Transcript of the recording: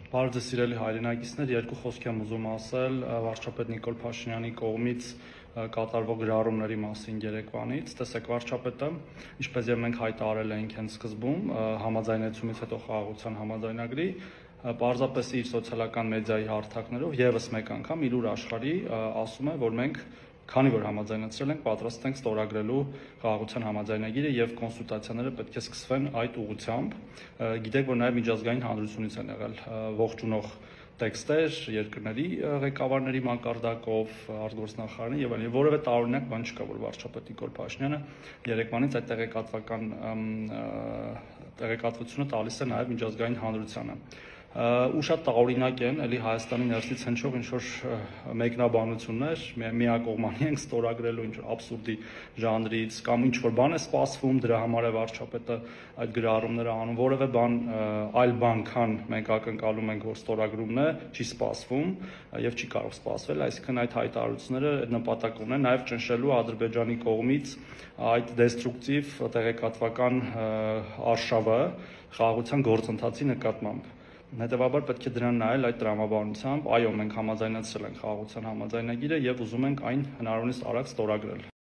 Բարև ձեզ սիրելի հայրենակիցներ, երկու խոսք եմ ուզում ասել վարչապետ Նիկոլ Փաշինյանի կողմից կատարվող գրառումների մասին երեկվանից։ Տեսեք, վարչապետը, ինչպես եւ մենք հայտարարել էինք հենց սկզբում, համաձայնեցումից հետո խաղաղության համաձայնագրի, պարզապես իր սոցիալական մեդիայի հարթակներով եւս մեկ անգամ իր ուր աշխարհի ասում է, որ մենք քանի որ համաձայնեցրել ենք, պատրաստ ենք ստորագրելու խաղաղության համաձայնագիրը եւ կոնսուլտացիաները պետք է սկսվեն այդ ուղղությամբ։ Գիտեք, որ նաեւ միջազգային հանրությունից են եղել ողջունող տեքստեր երկրների ղեկավարների մակարդակով, արտգործնախարարի եւ այլն, որևէ տարօրինակ բան չկա, որ վարչապետ Նիկոլ Փաշինյանը երեկվանից այդ տեղեկատվությունը տալիս է նաեւ միջազգային հանրությանը։ Ու շատ տարօրինակ են, էլի Հայաստանի ներսից հնչող ինչ-որ մեկնաբանություններ, միակողմանի ենք ստորագրելու ինչ-որ աբսուրդի ժանրից, կամ ինչ-որ բան է սպասվում, դրա համար է վարչապետը այդ գրառումները անում, որևէ բան, այլ բան, քան մենք ակնկալում ենք, որ ստորագրումն է, չի սպասվում եւ չի կարող սպասվել, այսինքն այդ հայտարարությունները նպատակ ունեն նաեւ ճնշելու Ադրբեջանի կողմից այդ դեստրուկտիվ տեղեկատվական արշավը խաղաղության գործընթացի նկատմամբ։ Հետևաբար պետք է դրան նայել այդ տրամաբանությամբ, այո, մենք համաձայնեցրել ենք խաղաղության համաձայնագիրը եւ ուզում ենք այն հնարավորինս արագ ստորագրել։